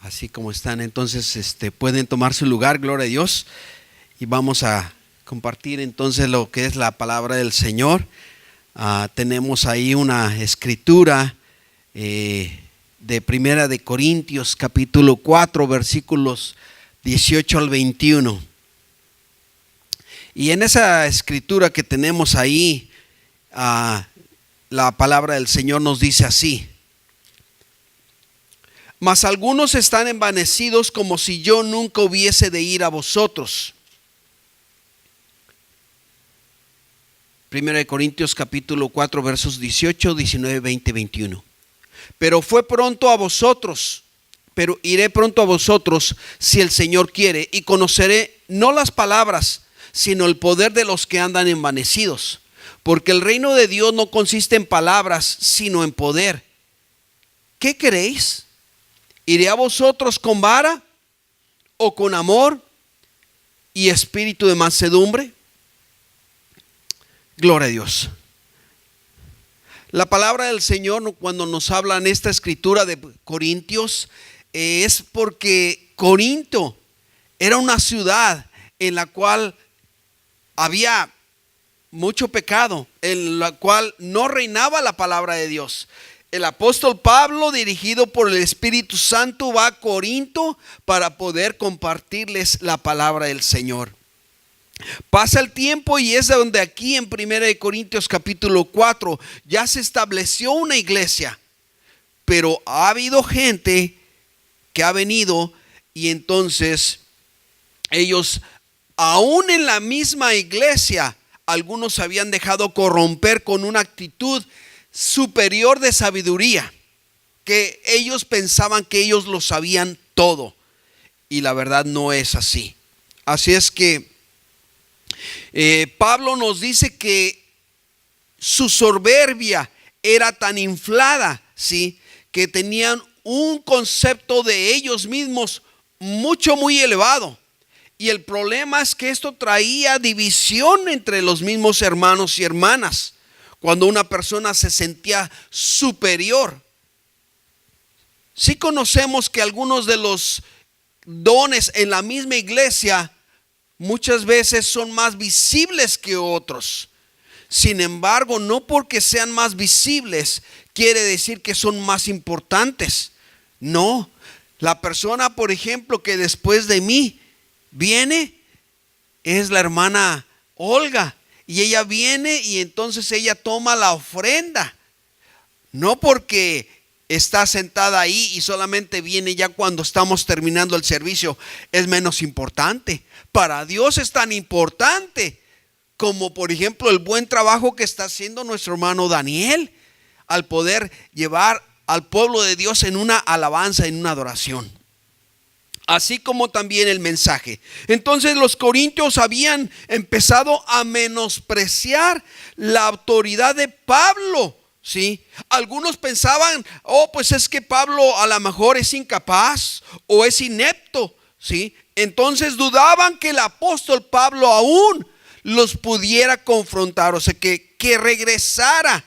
así como están. Entonces, pueden tomar su lugar, gloria a Dios. Y vamos a compartir entonces lo que es la palabra del Señor. Tenemos ahí una escritura de Primera de Corintios, capítulo 4, versículos 18 al 21. Y en esa escritura que tenemos ahí, la palabra del Señor nos dice así: mas algunos están envanecidos como si yo nunca hubiese de ir a vosotros. Primera de Corintios capítulo 4 versos 18, 19, 20, 21. Pero iré pronto a vosotros si el Señor quiere, y conoceré no las palabras, sino el poder de los que andan envanecidos. Porque el reino de Dios no consiste en palabras, sino en poder. ¿Qué queréis? ¿Iré a vosotros con vara o con amor y espíritu de mansedumbre? Gloria a Dios. La palabra del Señor, cuando nos habla en esta escritura de Corintios, es porque Corinto era una ciudad en la cual había mucho pecado, en la cual no reinaba la palabra de Dios. El apóstol Pablo, dirigido por el Espíritu Santo, va a Corinto para poder compartirles la palabra del Señor. Pasa el tiempo y es donde aquí en 1 Corintios capítulo 4 ya se estableció una iglesia. Pero ha habido gente que ha venido y entonces ellos, aún en la misma iglesia, algunos se habían dejado corromper con una actitud superior de sabiduría, que ellos pensaban que ellos lo sabían todo, y la verdad no es así. Así es que Pablo nos dice que su soberbia era tan inflada, ¿sí?, que tenían un concepto de ellos mismos muy elevado. Y el problema es que esto traía división entre los mismos hermanos y hermanas. Cuando una persona se sentía superior. Sí conocemos que algunos de los dones en la misma iglesia muchas veces son más visibles que otros. Sin embargo, no porque sean más visibles quiere decir que son más importantes. No, la persona, por ejemplo, que después de mí viene es la hermana Olga. Y ella viene y entonces ella toma la ofrenda. No porque está sentada ahí y solamente viene ya cuando estamos terminando el servicio, es menos importante. Para Dios es tan importante como, por ejemplo, el buen trabajo que está haciendo nuestro hermano Daniel al poder llevar al pueblo de Dios en una alabanza, en una adoración. Así como también el mensaje. Entonces los corintios habían empezado a menospreciar la autoridad de Pablo, ¿sí? Algunos pensaban, pues es que Pablo a lo mejor es incapaz o es inepto, ¿sí? Entonces dudaban que el apóstol Pablo aún los pudiera confrontar, o sea, que regresara.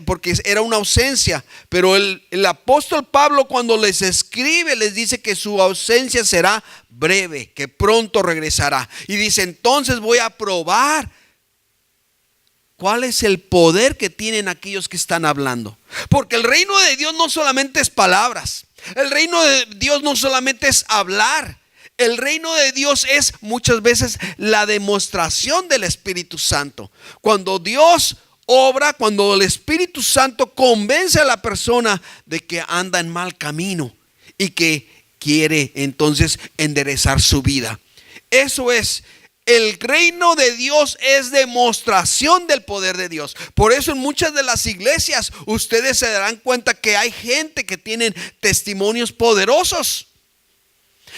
Porque era una ausencia, pero el apóstol Pablo, cuando les escribe, les dice que su ausencia será breve, que pronto regresará. Y dice: entonces voy a probar cuál es el poder que tienen aquellos que están hablando. Porque el reino de Dios no solamente es palabras, el reino de Dios no solamente es hablar. El reino de Dios es muchas veces la demostración del Espíritu Santo. Cuando Dios obra, cuando el Espíritu Santo convence a la persona de que anda en mal camino y que quiere entonces enderezar su vida. Eso es, el reino de Dios es demostración del poder de Dios. Por eso en muchas de las iglesias ustedes se darán cuenta que hay gente que tienen testimonios poderosos.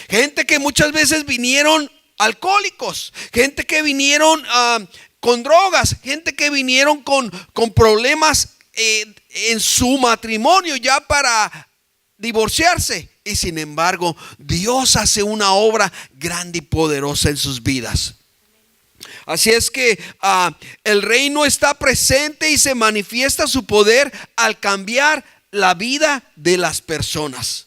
Gente que muchas veces vinieron alcohólicos, gente que vinieron con drogas, gente que vinieron con problemas en su matrimonio ya para divorciarse. Y sin embargo, Dios hace una obra grande y poderosa en sus vidas. Así es que el reino está presente y se manifiesta su poder al cambiar la vida de las personas.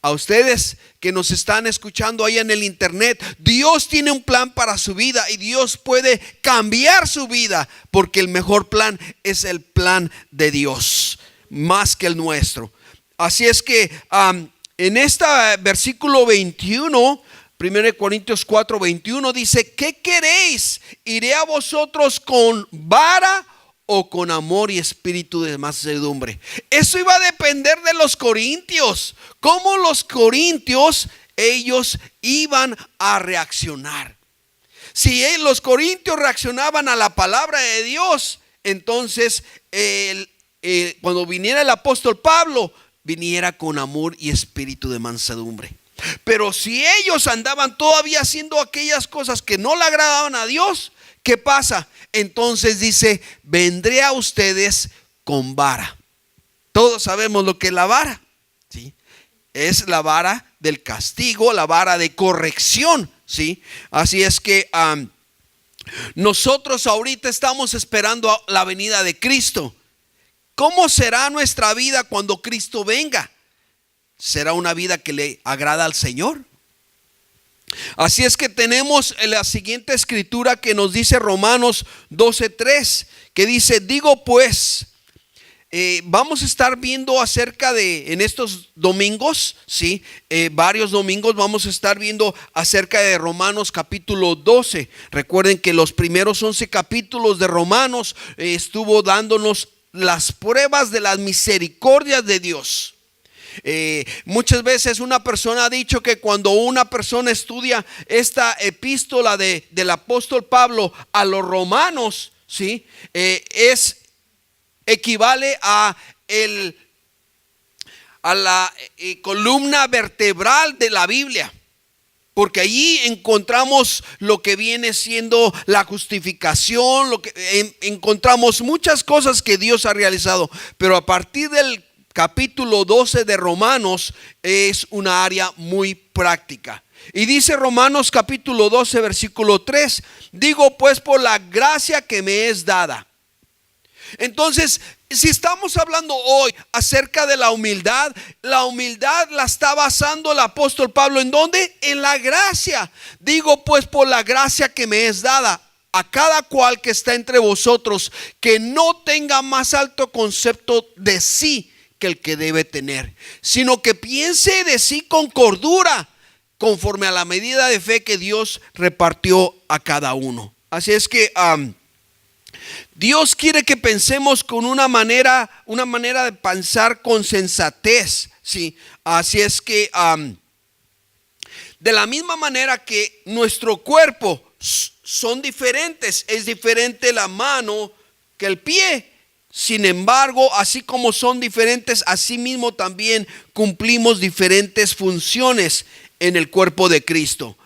a ustedes que nos están escuchando ahí en el internet, Dios tiene un plan para su vida y Dios puede cambiar su vida, porque el mejor plan es el plan de Dios, más que el nuestro. Así es que en este versículo 21, 1 Corintios 4, 21 dice: ¿qué queréis? ¿Iré a vosotros con vara o con amor y espíritu de mansedumbre? Eso iba a depender de los corintios. Cómo los corintios, ellos iban a reaccionar. Si los corintios reaccionaban a la palabra de Dios, entonces cuando viniera el apóstol Pablo, viniera con amor y espíritu de mansedumbre. Pero si ellos andaban todavía haciendo aquellas cosas que no le agradaban a Dios, ¿qué pasa? Entonces dice: vendré a ustedes con vara. Todos sabemos lo que es la vara, ¿sí? Es la vara del castigo, la vara de corrección, ¿sí? Así es que nosotros ahorita estamos esperando la venida de Cristo. ¿Cómo será nuestra vida cuando Cristo venga? ¿Será una vida que le agrada al Señor? Así es que tenemos la siguiente escritura que nos dice Romanos 12:3, que dice: digo pues, vamos a estar viendo acerca de, en estos domingos, ¿sí? Varios domingos vamos a estar viendo acerca de Romanos capítulo 12. Recuerden que los primeros 11 capítulos de Romanos estuvo dándonos las pruebas de las misericordias de Dios. Muchas veces una persona ha dicho que cuando una persona estudia esta epístola del apóstol Pablo a los romanos, ¿sí? Equivale a la columna vertebral de la Biblia, porque allí encontramos lo que viene siendo la justificación, encontramos muchas cosas que Dios ha realizado. Pero a partir del capítulo 12 de Romanos es una área muy práctica. Y dice Romanos capítulo 12 versículo 3: digo pues, por la gracia que me es dada. Entonces, si estamos hablando hoy acerca de la humildad la está basando el apóstol Pablo ¿en dónde? En la gracia. Digo pues, por la gracia que me es dada, a cada cual que está entre vosotros, que no tenga más alto concepto de sí que el que debe tener, sino que piense de sí con cordura, conforme a la medida de fe que Dios repartió a cada uno. Así es que Dios quiere que pensemos con una manera de pensar con sensatez, ¿sí? Así es que de la misma manera que nuestro cuerpo son diferentes, es diferente la mano que el pie. Sin embargo, así como son diferentes, así mismo también cumplimos diferentes funciones en el cuerpo de Cristo.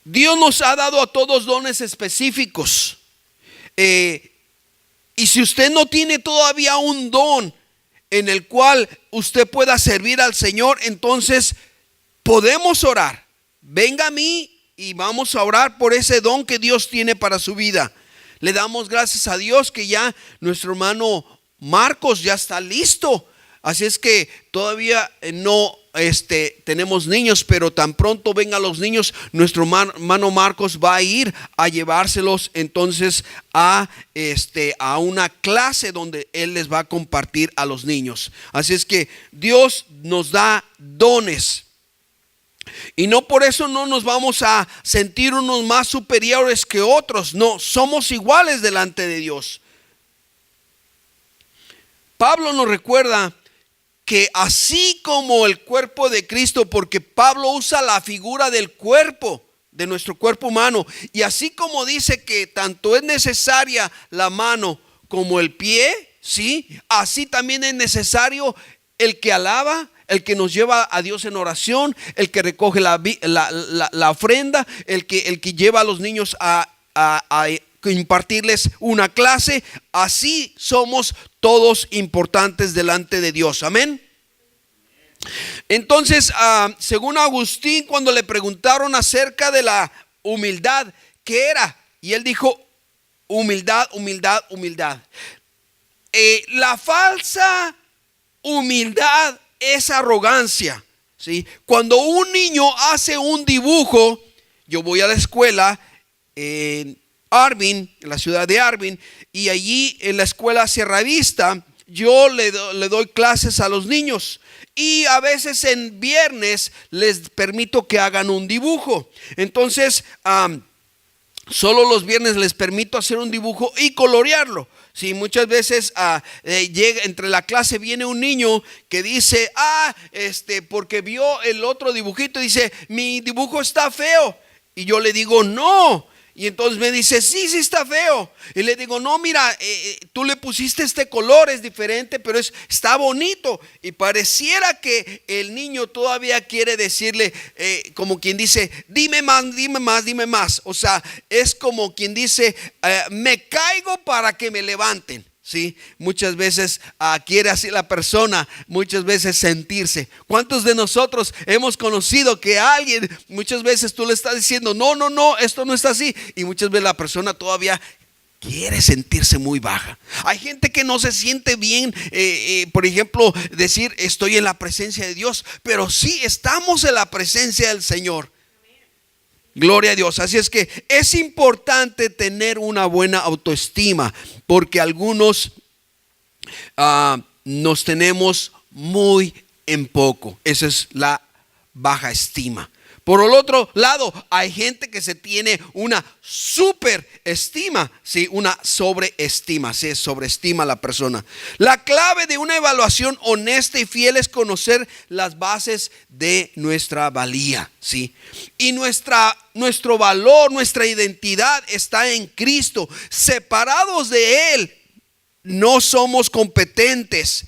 Dios nos ha dado a todos dones específicos. Y si usted no tiene todavía un don en el cual usted pueda servir al Señor, entonces podemos orar. Venga a mí y vamos a orar por ese don que Dios tiene para su vida. Le damos gracias a Dios que ya nuestro hermano Marcos ya está listo. Así es que todavía no tenemos niños, pero tan pronto vengan los niños, nuestro hermano Marcos va a ir a llevárselos entonces a una clase donde él les va a compartir a los niños. Así es que Dios nos da dones. Y no por eso no nos vamos a sentir unos más superiores que otros. No, somos iguales delante de Dios. Pablo nos recuerda que así como el cuerpo de Cristo, porque Pablo usa la figura del cuerpo, de nuestro cuerpo humano, y así como dice que tanto es necesaria la mano como el pie, ¿sí? Así también es necesario el que alaba, el que nos lleva a Dios en oración, el que recoge la ofrenda, el que lleva a los niños a impartirles una clase. Así somos todos importantes delante de Dios. Amén. Entonces, según Agustín, cuando le preguntaron acerca de la humildad, ¿qué era? Y él dijo: humildad, humildad, humildad. La falsa humildad es arrogancia, ¿sí? Cuando un niño hace un dibujo, yo voy a la escuela en Arvin, en la ciudad de Arvin, y allí en la escuela Sierra Vista, yo le doy clases a los niños. Y a veces en viernes les permito que hagan un dibujo. Entonces, solo los viernes les permito hacer un dibujo y colorearlo. Sí, muchas veces llega entre la clase, viene un niño que dice, porque vio el otro dibujito, dice, mi dibujo está feo. Y yo le digo, no. Y entonces me dice, sí está feo. Y le digo, no, mira, tú le pusiste este color, es diferente, pero está bonito. Y pareciera que el niño todavía quiere decirle, como quien dice, dime más, dime más, dime más. O sea, es como quien dice, me caigo para que me levanten. Sí, muchas veces quiere así la persona, muchas veces sentirse. ¿Cuántos de nosotros hemos conocido que alguien, muchas veces tú le estás diciendo, no, esto no está así, y muchas veces la persona todavía quiere sentirse muy baja? Hay gente que no se siente bien, por ejemplo, decir estoy en la presencia de Dios, pero sí estamos en la presencia del Señor. Gloria a Dios. Así es que es importante tener una buena autoestima, porque algunos nos tenemos muy en poco. Esa es la baja estima. Por el otro lado, hay gente que se tiene una superestima, ¿sí? Una sobreestima, se sobreestima a la persona. La clave de una evaluación honesta y fiel es conocer las bases de nuestra valía, ¿sí? Y nuestro valor, nuestra identidad está en Cristo. Separados de Él, no somos competentes.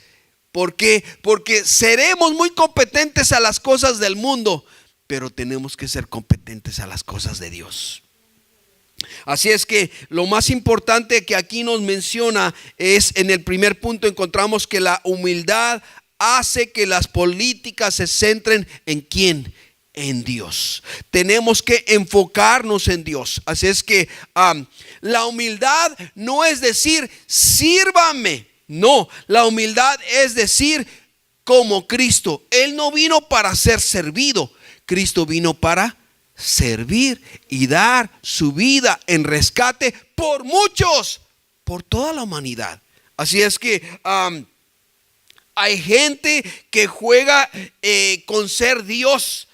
¿Por qué? Porque seremos muy competentes a las cosas del mundo, pero tenemos que ser competentes a las cosas de Dios. Así es que lo más importante que aquí nos menciona es, en el primer punto encontramos que la humildad hace que las políticas se centren en ¿quién? En Dios. Tenemos que enfocarnos en Dios. Así es que la humildad no es decir sírvame. No, la humildad es decir como Cristo. Él no vino para ser servido. Cristo vino para servir y dar su vida en rescate por muchos, por toda la humanidad. Así es que hay gente que juega con ser Dios,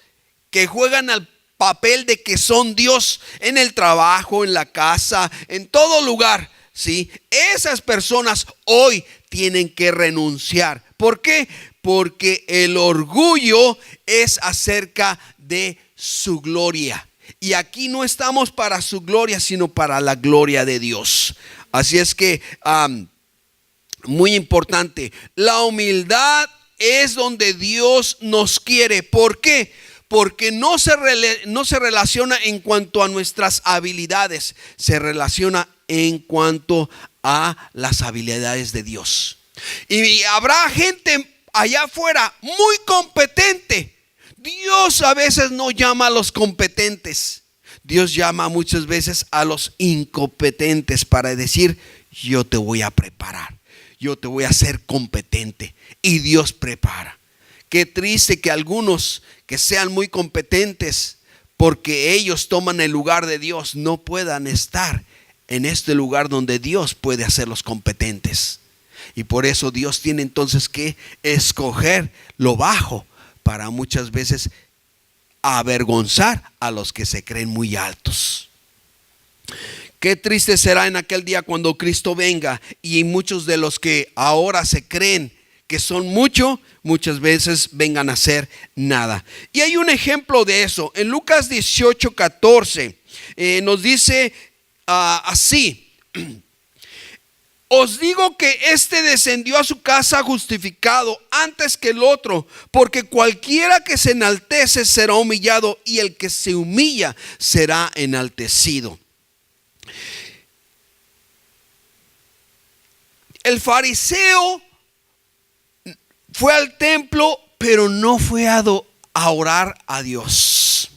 que juegan al papel de que son Dios en el trabajo, en la casa, en todo lugar, ¿sí? Esas personas hoy tienen que renunciar. ¿Por qué? Porque el orgullo es acerca de su gloria. Y aquí no estamos para su gloria, sino para la gloria de Dios. Así es que, muy importante, la humildad es donde Dios nos quiere. ¿Por qué? Porque no se relaciona en cuanto a nuestras habilidades, se relaciona en cuanto a las habilidades de Dios. Y habrá gente allá afuera muy competente. Dios a veces no llama a los competentes. Dios llama muchas veces a los incompetentes para decir, yo te voy a preparar, yo te voy a hacer competente. Y Dios prepara. Qué triste que algunos que sean muy competentes, porque ellos toman el lugar de Dios, no puedan estar en este lugar donde Dios puede hacerlos competentes. Y por eso Dios tiene entonces que escoger lo bajo para muchas veces avergonzar a los que se creen muy altos. Qué triste será en aquel día cuando Cristo venga y muchos de los que ahora se creen que son muchas veces vengan a ser nada. Y hay un ejemplo de eso. En Lucas 18:14 nos dice así: os digo que este descendió a su casa justificado antes que el otro, porque cualquiera que se enaltece será humillado, y el que se humilla será enaltecido. El fariseo fue al templo, pero no fue a orar a Dios,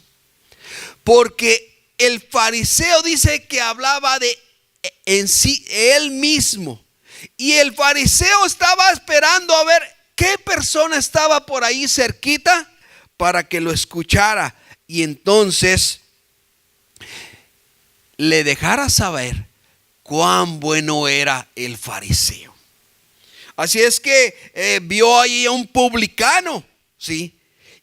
porque el fariseo dice que hablaba de en sí él mismo, y el fariseo estaba esperando a ver ¿qué persona estaba por ahí cerquita para que lo escuchara y entonces le dejara saber cuán bueno era el fariseo? Así es que vio ahí a un publicano, ¿sí?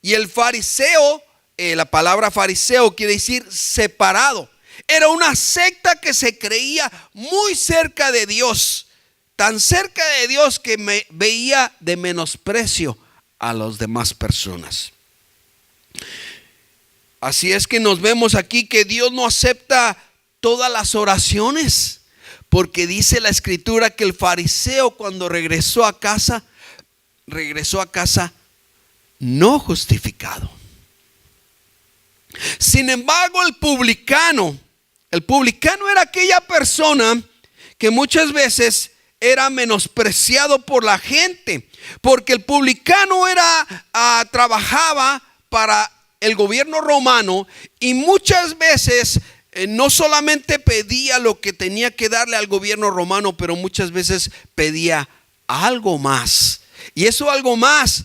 Y el fariseo, la palabra fariseo quiere decir separado. Era una secta que se creía muy cerca de Dios, tan cerca de Dios que veía de menosprecio a las demás personas. Así es que nos vemos aquí que Dios no acepta todas las oraciones, porque dice la escritura que el fariseo cuando regresó a casa no justificado. Sin embargo, el publicano era aquella persona que muchas veces era menospreciado por la gente, porque el publicano trabajaba para el gobierno romano y muchas veces no solamente pedía lo que tenía que darle al gobierno romano, pero muchas veces pedía algo más, y eso algo más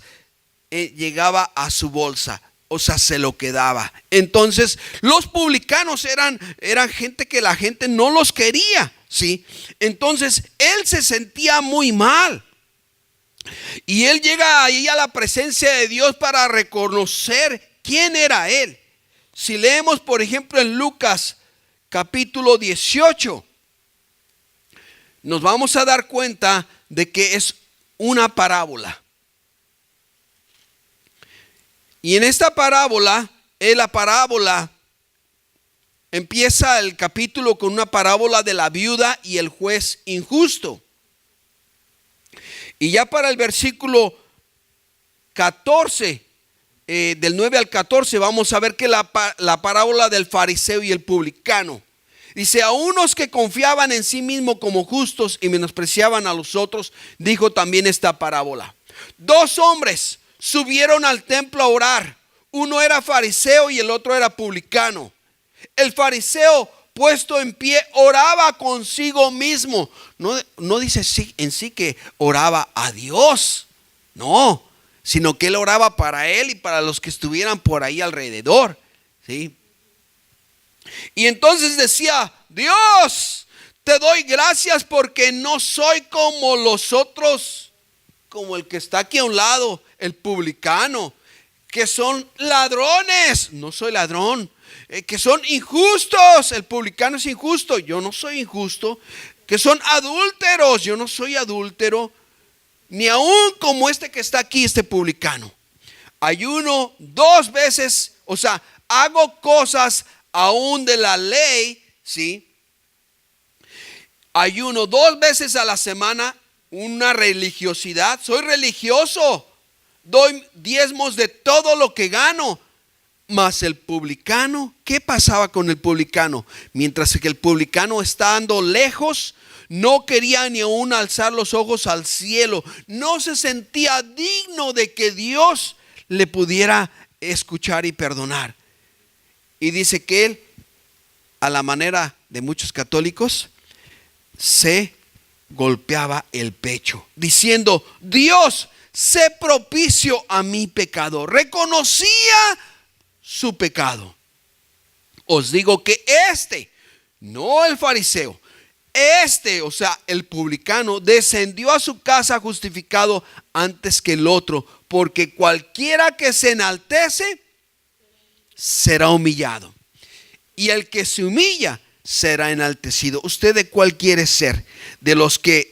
llegaba a su bolsa. O sea, se lo quedaba. Entonces, los publicanos eran gente que la gente no los quería, ¿sí? Entonces, él se sentía muy mal. Y él llega ahí a la presencia de Dios para reconocer quién era él. Si leemos, por ejemplo, en Lucas capítulo 18, nos vamos a dar cuenta de que es una parábola. Y en esta parábola, empieza el capítulo con una parábola de la viuda y el juez injusto. Y ya para el versículo 14, del 9 al 14, vamos a ver que la parábola del fariseo y el publicano. Dice: a unos que confiaban en sí mismos como justos y menospreciaban a los otros, dijo también esta parábola. 2 hombres subieron al templo a orar. Uno era fariseo y el otro era publicano. El fariseo, puesto en pie, oraba consigo mismo. No dice en sí que oraba a Dios, no, sino que él oraba para él y para los que estuvieran por ahí alrededor, ¿sí? Y entonces decía: Dios, te doy gracias porque no soy como los otros, como el que está aquí a un lado, el publicano, que son ladrones. No soy ladrón. Que son injustos. El publicano es injusto, yo no soy injusto. Que son adúlteros, yo no soy adúltero. Ni aún como este que está aquí, este publicano. Ayuno 2 veces, o sea, hago cosas aún de la ley, ¿sí? Ayuno 2 veces a la semana. Una religiosidad, soy religioso, doy diezmos de todo lo que gano. Mas el publicano, ¿qué pasaba con el publicano? Mientras que el publicano estando lejos, no quería ni aún alzar los ojos al cielo, no se sentía digno de que Dios le pudiera escuchar y perdonar. Y dice que él, a la manera de muchos católicos, se golpeaba el pecho, diciendo: Dios, sé propicio a mi pecado. Reconocía su pecado. Os digo que no el fariseo, o sea, el publicano, descendió a su casa justificado antes que el otro, porque cualquiera que se enaltece será humillado, y el que se humilla será enaltecido. ¿Usted de cuál quiere ser? ¿De los que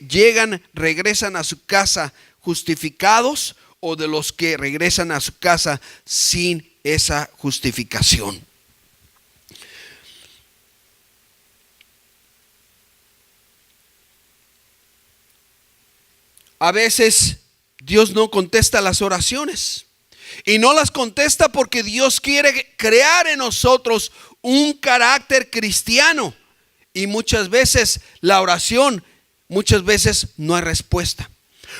regresan a su casa justificados, o de los que regresan a su casa sin esa justificación? A veces Dios no contesta las oraciones, y no las contesta porque Dios quiere crear en nosotros un carácter cristiano, y muchas veces la oración, muchas veces no hay respuesta.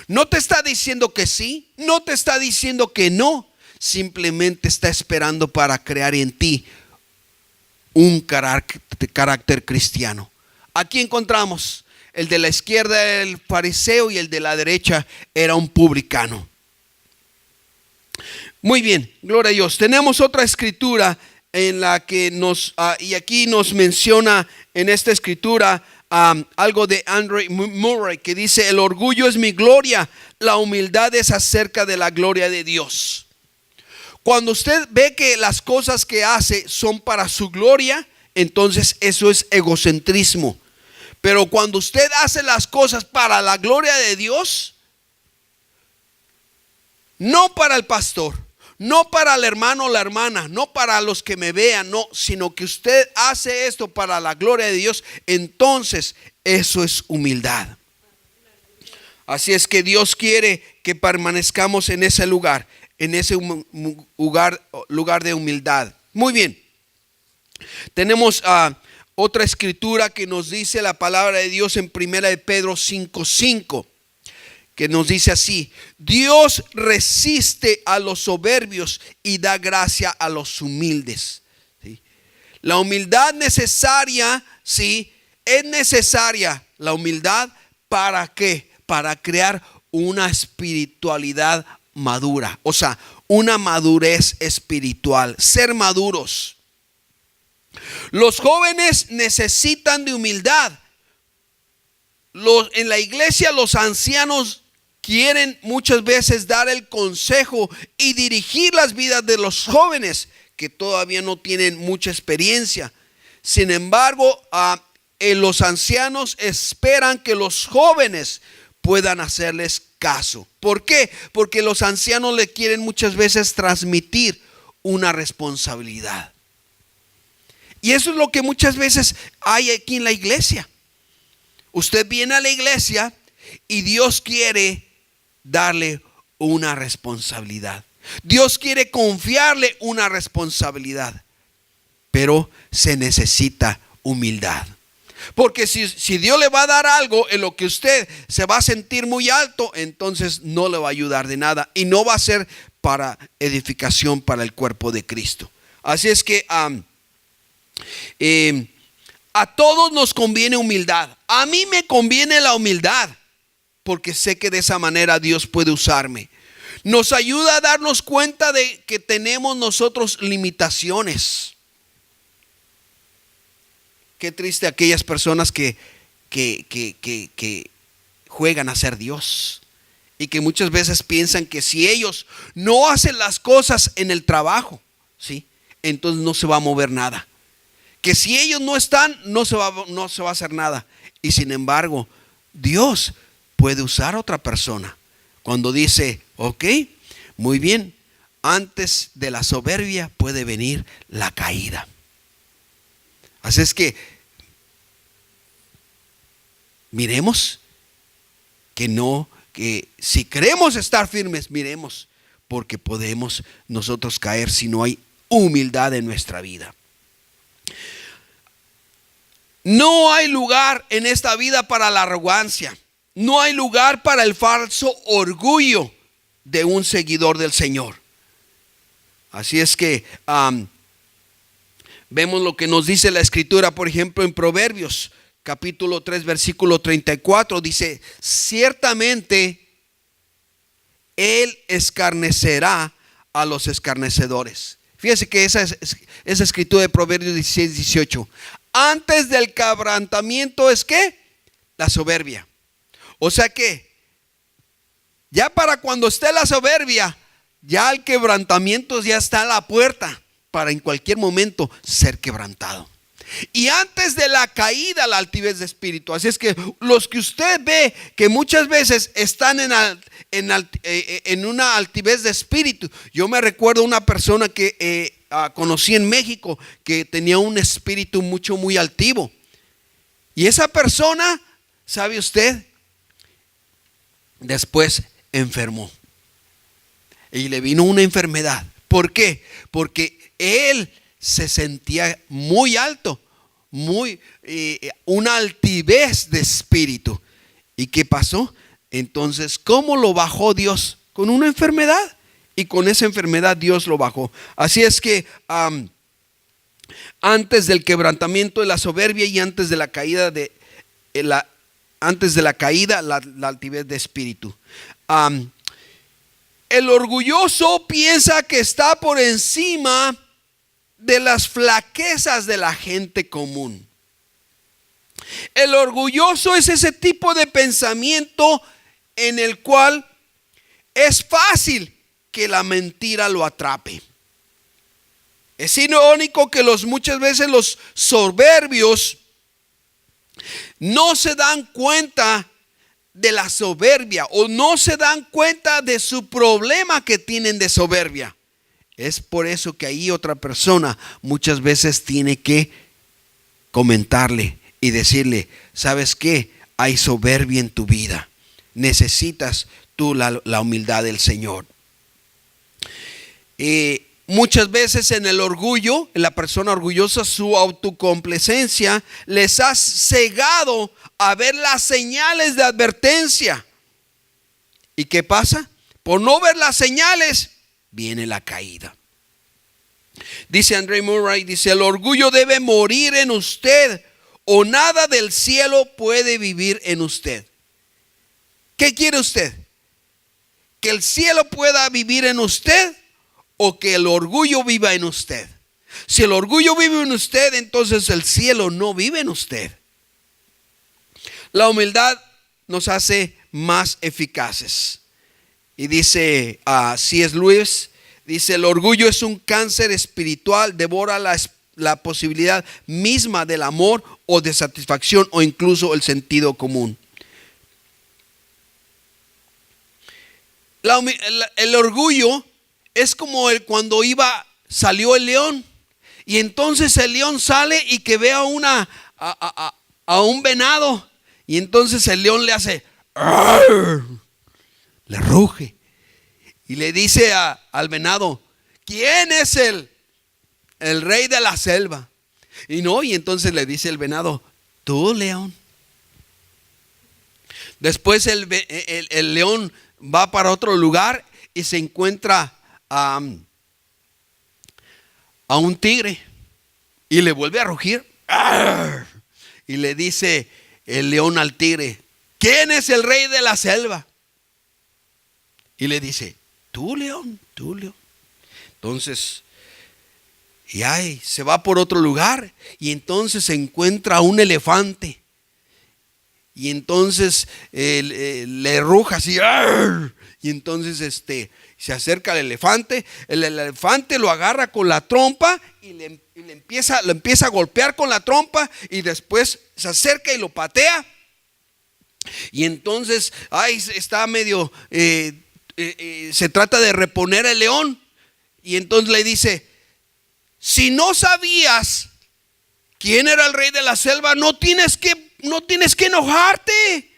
No te está diciendo que sí, no te está diciendo que no, simplemente está esperando para crear en ti un carácter cristiano. Aquí encontramos el de la izquierda, el fariseo, y el de la derecha era un publicano. Muy bien, gloria a Dios. Tenemos otra escritura en la que y aquí nos menciona en esta escritura algo de Andrew Murray, que dice: el orgullo es mi gloria, la humildad es acerca de la gloria de Dios. Cuando usted ve que las cosas que hace son para su gloria, entonces eso es egocentrismo. Pero cuando usted hace las cosas para la gloria de Dios, no para el pastor, no para el hermano o la hermana, no para los que me vean, no, sino que usted hace esto para la gloria de Dios, entonces eso es humildad. Así es que Dios quiere que permanezcamos en ese lugar, en ese lugar de humildad. Muy bien. Tenemos otra escritura que nos dice la palabra de Dios en 1 de Pedro 5:5. Que nos dice así: Dios resiste a los soberbios y da gracia a los humildes. ¿Sí? La humildad necesaria, sí, es necesaria la humildad. ¿Para qué? Para crear una espiritualidad madura, o sea, una madurez espiritual, ser maduros. Los jóvenes necesitan de humildad. En la iglesia los ancianos quieren muchas veces dar el consejo y dirigir las vidas de los jóvenes que todavía no tienen mucha experiencia. Sin embargo, los ancianos esperan que los jóvenes puedan hacerles caso. ¿Por qué? Porque los ancianos le quieren muchas veces transmitir una responsabilidad. Y eso es lo que muchas veces hay aquí en la iglesia. Usted viene a la iglesia y Dios quiere darle una responsabilidad. Dios quiere confiarle una responsabilidad, pero se necesita humildad. Porque si Dios le va a dar algo en lo que usted se va a sentir muy alto, entonces no le va a ayudar de nada y no va a ser para edificación para el cuerpo de Cristo. Así es que a todos nos conviene humildad. A mí me conviene la humildad porque sé que de esa manera Dios puede usarme. Nos ayuda a darnos cuenta de que tenemos nosotros limitaciones. Qué triste aquellas personas que juegan a ser Dios y que muchas veces piensan que si ellos no hacen las cosas en el trabajo, ¿sí?, entonces no se va a mover nada. Que si ellos no están, no se va a hacer nada. Y sin embargo, Dios puede usar a otra persona cuando dice: ok, muy bien, antes de la soberbia puede venir la caída. Así es que miremos que si queremos estar firmes, miremos, porque podemos nosotros caer si no hay humildad en nuestra vida. No hay lugar en esta vida para la arrogancia. No hay lugar para el falso orgullo de un seguidor del Señor. Así es que vemos lo que nos dice la escritura, por ejemplo, en Proverbios capítulo 3 versículo 34. Dice: ciertamente Él escarnecerá a los escarnecedores. Fíjese que esa escritura de Proverbios 16-18. Antes del quebrantamiento es ¿qué? La soberbia. O sea que ya para cuando esté la soberbia, ya el quebrantamiento ya está a la puerta para en cualquier momento ser quebrantado. Y antes de la caída, la altivez de espíritu. Así es que los que usted ve que muchas veces están en una altivez de espíritu. Yo me recuerdo una persona que conocí en México que tenía un espíritu muy altivo. Y esa persona, ¿sabe usted? Después enfermó. Y le vino una enfermedad. ¿Por qué? Porque él se sentía muy alto, una altivez de espíritu. ¿Y qué pasó? Entonces, ¿cómo lo bajó Dios? Con una enfermedad. Y con esa enfermedad Dios lo bajó. Así es que antes del quebrantamiento de la soberbia y antes de la caída la altivez de espíritu. El orgulloso piensa que está por encima de las flaquezas de la gente común. El orgulloso es ese tipo de pensamiento en el cual es fácil que la mentira lo atrape. Es irónico que muchas veces los soberbios no se dan cuenta de la soberbia o no se dan cuenta de su problema que tienen de soberbia. Es por eso que ahí otra persona muchas veces tiene que comentarle y decirle: ¿sabes qué? Hay soberbia en tu vida. Necesitas tú la humildad del Señor. Muchas veces en el orgullo, en la persona orgullosa, su autocomplacencia les ha cegado a ver las señales de advertencia. ¿Y qué pasa? Por no ver las señales, viene la caída. Dice André Murray, dice: el orgullo debe morir en usted, o nada del cielo puede vivir en usted. ¿Qué quiere usted? ¿Que el cielo pueda vivir en usted o que el orgullo viva en usted? Si el orgullo vive en usted, entonces el cielo no vive en usted. La humildad nos hace más eficaces. Y dice C.S. Lewis, dice: el orgullo es un cáncer espiritual, devora la posibilidad misma del amor o de satisfacción o incluso el sentido común. El orgullo es como cuando salió el león, y entonces el león sale y que ve a un venado, y entonces el león le hace ¡arr! Le ruge y le dice al venado: ¿quién es el rey de la selva? Y entonces le dice el venado: tú, león. Después el león va para otro lugar y se encuentra a un tigre y le vuelve a rugir. ¡Arr! Y le dice el león al tigre: ¿quién es el rey de la selva? Y le dice: tú, león, tú, león. Entonces se va por otro lugar y entonces se encuentra un elefante. Y entonces le ruja así. ¡Arr! Y entonces se acerca al elefante. El elefante lo agarra con la trompa y lo empieza a golpear con la trompa, y después se acerca y lo patea. Y entonces está medio se trata de reponer el león, y entonces le dice: si no sabías quién era el rey de la selva, no tienes que enojarte.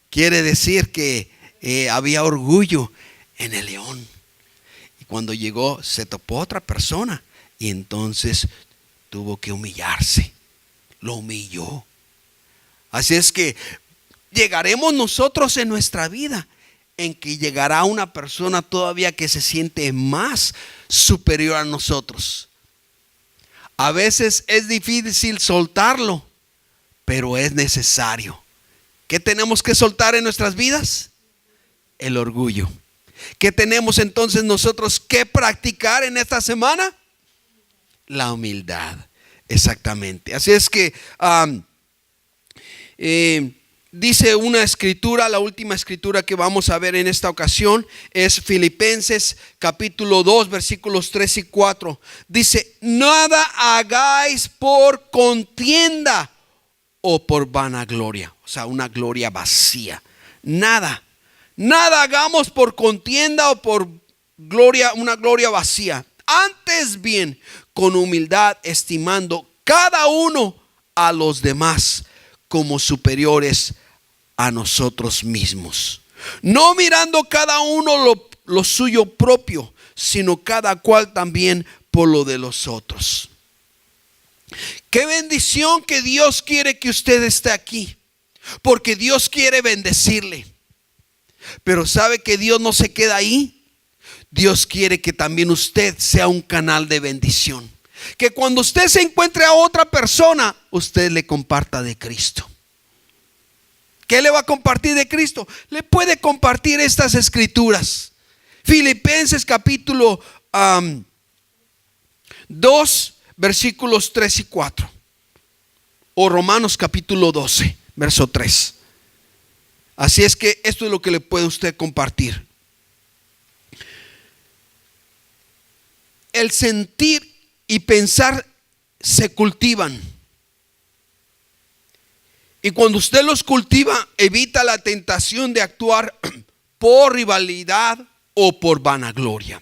Quiere decir que había orgullo en el león. Y cuando llegó, se topó otra persona, y entonces tuvo que humillarse. Lo humilló. Así es que llegaremos nosotros en nuestra vida en que llegará una persona todavía que se siente más superior a nosotros. A veces es difícil soltarlo, pero es necesario. ¿Qué tenemos que soltar en nuestras vidas? El orgullo. ¿Qué tenemos entonces nosotros que practicar en esta semana? La humildad. Exactamente. Así es que dice una escritura, la última escritura que vamos a ver en esta ocasión es Filipenses capítulo 2 versículos 3 y 4. Dice: nada hagáis por contienda o por vanagloria, o sea, una gloria vacía. Nada hagamos por contienda o por gloria, una gloria vacía. Antes bien, con humildad, estimando cada uno a los demás como superiores a nosotros mismos, no mirando cada uno lo suyo propio, sino cada cual también por lo de los otros. Qué bendición que Dios quiere que usted esté aquí, porque Dios quiere bendecirle. Pero sabe que Dios no se queda ahí. Dios quiere que también usted sea un canal de bendición, que cuando usted se encuentre a otra persona, usted le comparta de Cristo. ¿Qué le va a compartir de Cristo? Le puede compartir estas escrituras. Filipenses capítulo 2, versículos 3 y 4. O Romanos capítulo 12, verso 3. Así es que esto es lo que le puede usted compartir. El sentir y pensar se cultivan. Y cuando usted los cultiva, evita la tentación de actuar por rivalidad o por vanagloria.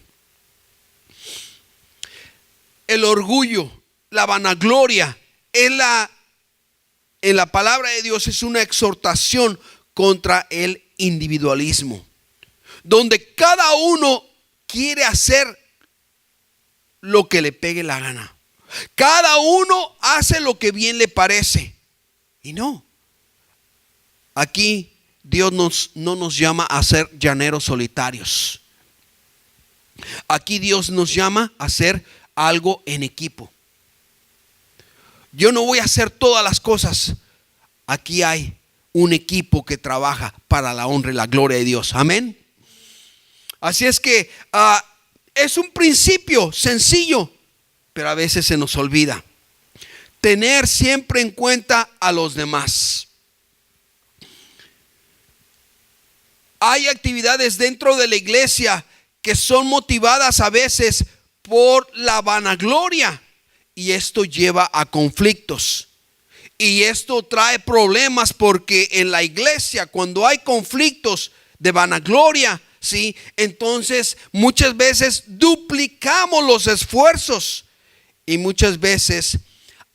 El orgullo, la vanagloria, en la palabra de Dios es una exhortación contra el individualismo, donde cada uno quiere hacer lo que le pegue la gana. Cada uno hace lo que bien le parece. Y no, aquí Dios no nos llama a ser llaneros solitarios. Aquí Dios nos llama a hacer algo en equipo. Yo no voy a hacer todas las cosas. Aquí hay un equipo que trabaja para la honra y la gloria de Dios. Amén. Así es que es un principio sencillo, pero a veces se nos olvida. Tener siempre en cuenta a los demás. Hay actividades dentro de la iglesia que son motivadas a veces por la vanagloria, y esto lleva a conflictos. Y esto trae problemas porque en la iglesia, cuando hay conflictos de vanagloria, ¿sí?, entonces muchas veces duplicamos los esfuerzos y muchas veces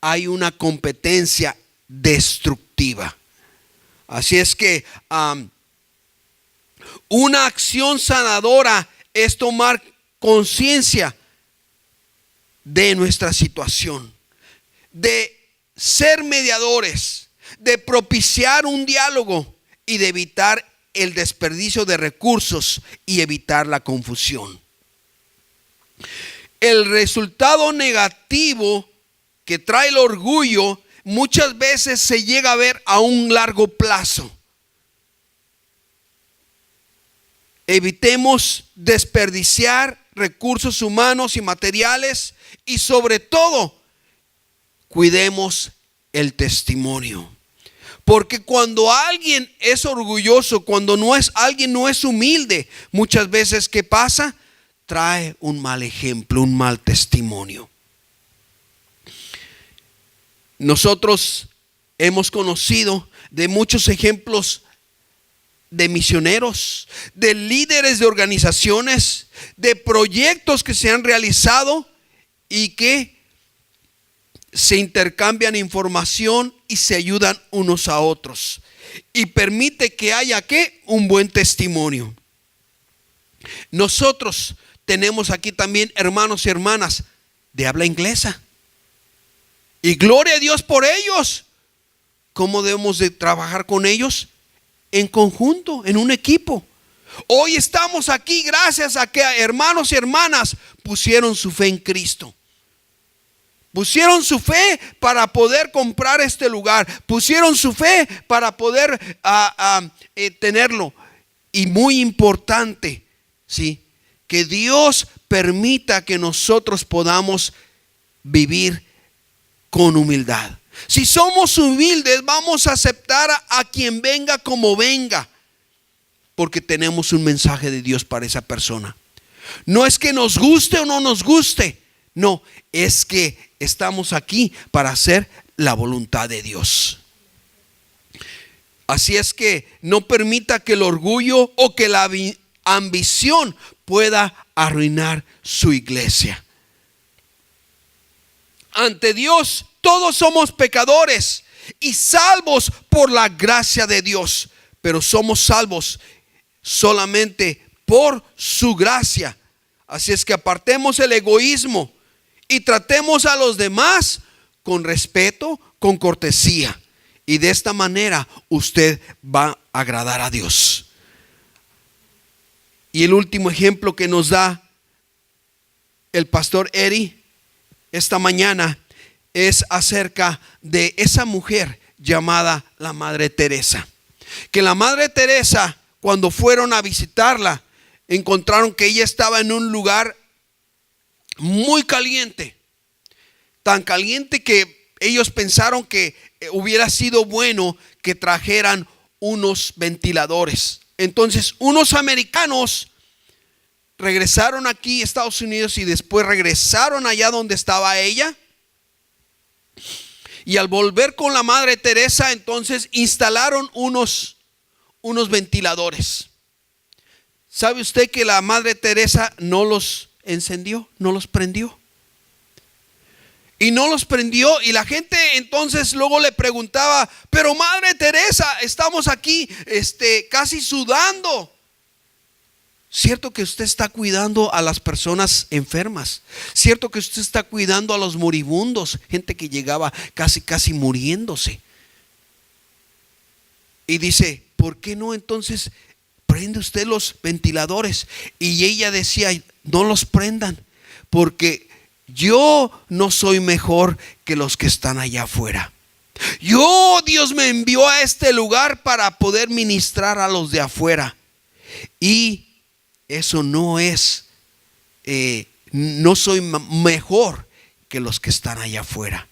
hay una competencia destructiva. Así es que una acción sanadora es tomar conciencia de nuestra situación, de ser mediadores, de propiciar un diálogo y de evitar el desperdicio de recursos y evitar la confusión. El resultado negativo que trae el orgullo muchas veces se llega a ver a un largo plazo. Evitemos desperdiciar recursos humanos y materiales, y sobre todo cuidemos el testimonio. Porque cuando alguien es orgulloso, cuando alguien no es humilde, muchas veces ¿qué pasa? Trae un mal ejemplo, un mal testimonio. Nosotros hemos conocido de muchos ejemplos de misioneros, de líderes de organizaciones, de proyectos que se han realizado y que se intercambian información y se ayudan unos a otros, y permite que haya un buen testimonio. Nosotros tenemos aquí también hermanos y hermanas de habla inglesa, y gloria a Dios por ellos. ¿Cómo debemos de trabajar con ellos? En conjunto, en un equipo. Hoy estamos aquí gracias a que hermanos y hermanas pusieron su fe en Cristo. Pusieron su fe para poder comprar este lugar. Pusieron su fe para poder tenerlo. Y muy importante, ¿sí?, que Dios permita que nosotros podamos vivir con humildad. Si somos humildes, vamos a aceptar a quien venga como venga, porque tenemos un mensaje de Dios para esa persona. No es que nos guste o no nos guste, no, es que estamos aquí para hacer la voluntad de Dios. Así es que no permita que el orgullo o que la ambición pueda arruinar su iglesia. Ante Dios todos somos pecadores y salvos por la gracia de Dios, pero somos salvos solamente por su gracia. Así es que apartemos el egoísmo y tratemos a los demás con respeto, con cortesía, y de esta manera usted va a agradar a Dios. Y el último ejemplo que nos da el pastor Eri esta mañana es acerca de esa mujer llamada la Madre Teresa. que la Madre Teresa, cuando fueron a visitarla, encontraron que ella estaba en un lugar muy caliente, tan caliente que ellos pensaron que hubiera sido bueno que trajeran unos ventiladores. Entonces unos americanos regresaron aquí a Estados Unidos y después regresaron allá donde estaba ella. Y al volver con la Madre Teresa, entonces instalaron unos ventiladores. ¿Sabe usted que la Madre Teresa no los encendió, no los prendió? Y no los prendió, y la gente entonces luego le preguntaba: pero Madre Teresa, estamos aquí casi sudando. Cierto que usted está cuidando a las personas enfermas, cierto que usted está cuidando a los moribundos, gente que llegaba casi muriéndose. Y dice: ¿por qué no entonces prende usted los ventiladores? Y ella decía: no los prendan, porque yo no soy mejor que los que están allá afuera. Dios me envió a este lugar para poder ministrar a los de afuera. Y eso no es, no soy mejor que los que están allá afuera.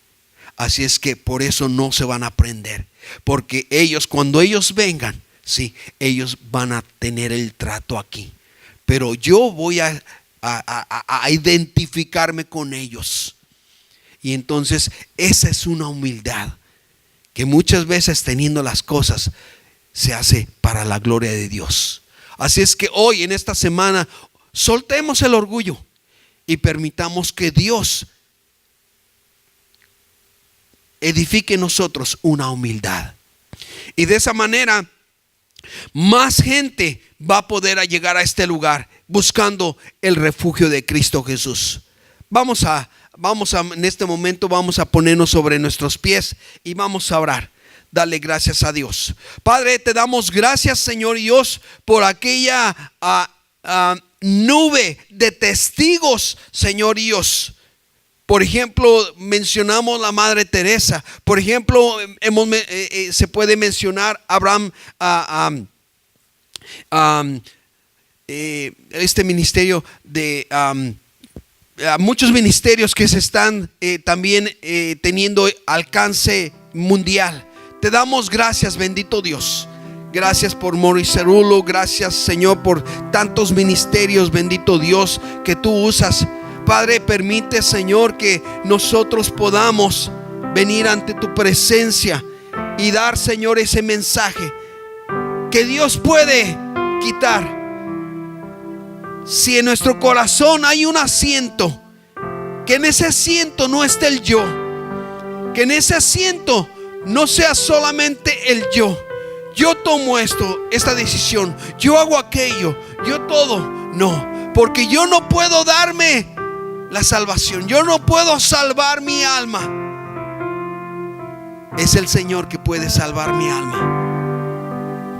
Así es que por eso no se van a prender, porque ellos, cuando ellos vengan, sí, ellos van a tener el trato aquí. Pero yo voy a identificarme con ellos. Y entonces esa es una humildad que muchas veces, teniendo las cosas, se hace para la gloria de Dios. Así es que hoy, en esta semana, soltemos el orgullo y permitamos que Dios edifique en nosotros una humildad. Y de esa manera más gente va a poder llegar a este lugar buscando el refugio de Cristo Jesús. Vamos a en este momento vamos a ponernos sobre nuestros pies y vamos a orar. Dale gracias a Dios. Padre, te damos gracias, Señor Dios, por aquella nube de testigos, Señor Dios. Por ejemplo, mencionamos la Madre Teresa. Por ejemplo, se puede mencionar Abraham, este ministerio de muchos ministerios que se están también teniendo alcance mundial. Te damos gracias, bendito Dios. Gracias por Morris Cerullo. Gracias, Señor, por tantos ministerios, bendito Dios, que tú usas. Padre, permite, Señor, que nosotros podamos venir ante tu presencia y dar, Señor, ese mensaje que Dios puede quitar. Si en nuestro corazón hay un asiento, que en ese asiento no esté el yo, que en ese asiento no sea solamente el yo. Yo tomo esta decisión, yo hago aquello, yo todo. No, porque yo no puedo darme la salvación, yo no puedo salvar mi alma. Es el Señor que puede salvar mi alma.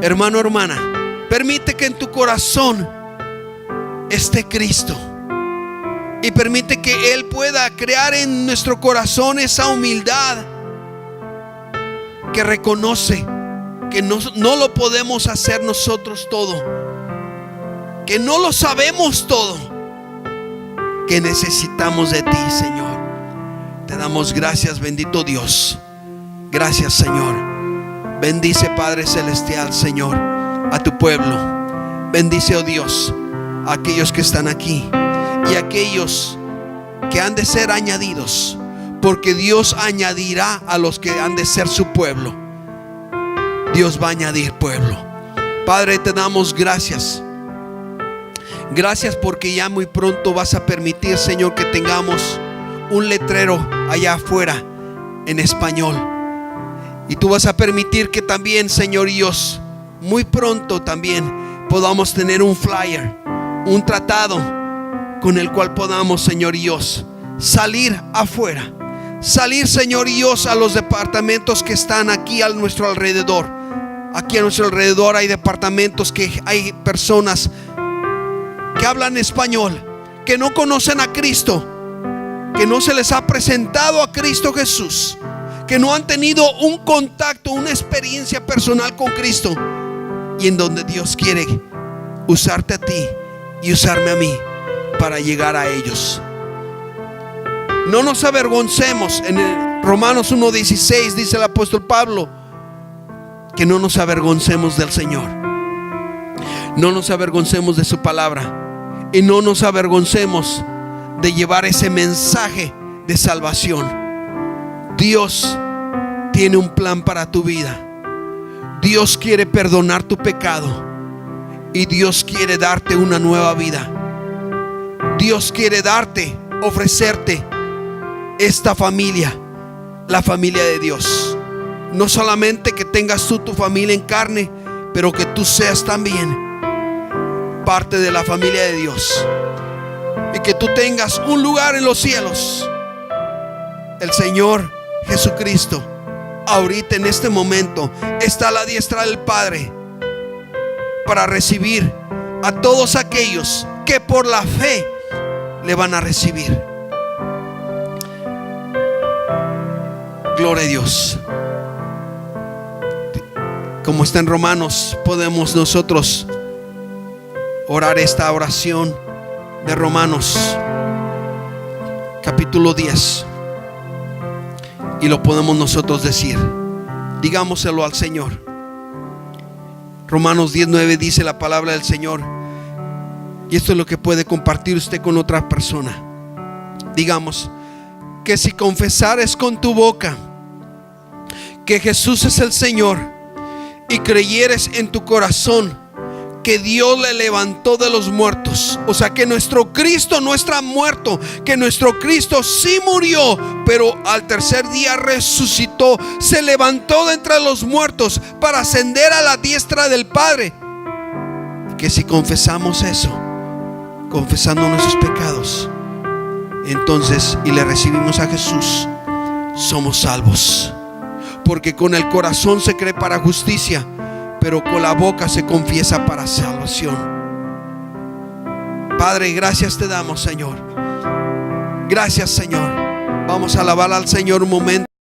Hermano, hermana, permite que en tu corazón esté Cristo y permite que Él pueda crear en nuestro corazón esa humildad que reconoce que no lo podemos hacer nosotros todo, que no lo sabemos todo, que necesitamos de ti, Señor. Te damos gracias, bendito Dios. Gracias, Señor. Bendice, Padre Celestial, Señor, a tu pueblo. Bendice, oh Dios, a aquellos que están aquí y a aquellos que han de ser añadidos, porque Dios añadirá a los que han de ser su pueblo. Dios va a añadir pueblo. Padre, te damos gracias. Gracias porque ya muy pronto vas a permitir, Señor, que tengamos un letrero allá afuera en español. Y tú vas a permitir que también, Señor Dios, muy pronto también podamos tener un flyer, un tratado con el cual podamos, Señor Dios, salir afuera. Salir, Señor Dios, a los departamentos que están aquí a nuestro alrededor. Aquí a nuestro alrededor hay departamentos que hay personas que hablan español, que no conocen a Cristo, que no se les ha presentado a Cristo Jesús, que no han tenido un contacto, una experiencia personal con Cristo, y en donde Dios quiere usarte a ti y usarme a mí para llegar a ellos. No nos avergoncemos. En el Romanos 1:16 dice el apóstol Pablo que no nos avergoncemos del Señor, no nos avergoncemos de su palabra, y no nos avergoncemos de llevar ese mensaje de salvación. Dios tiene un plan para tu vida. Dios quiere perdonar tu pecado, y Dios quiere darte una nueva vida. Dios quiere darte, ofrecerte esta familia, la familia de Dios. No solamente que tengas tú tu familia en carne, pero que tú seas también parte de la familia de Dios, y que tú tengas un lugar en los cielos. El Señor Jesucristo ahorita, en este momento, está a la diestra del Padre para recibir a todos aquellos que por la fe le van a recibir. Gloria a Dios. Como está en Romanos, podemos nosotros orar esta oración de Romanos capítulo 10, y lo podemos nosotros decir. Digámoselo al Señor. Romanos 10:9 dice la palabra del Señor, y esto es lo que puede compartir usted con otra persona. Digamos que si confesares con tu boca que Jesús es el Señor, y creyeres en tu corazón que Dios le levantó de los muertos, o sea, que nuestro Cristo no está muerto, que nuestro Cristo sí murió, pero al tercer día resucitó, se levantó de entre los muertos para ascender a la diestra del Padre. Y que si confesamos eso, confesando nuestros pecados, entonces, y le recibimos a Jesús, somos salvos. Porque con el corazón se cree para justicia, pero con la boca se confiesa para salvación. Padre, gracias te damos, Señor. Gracias, Señor. Vamos a alabar al Señor un momento.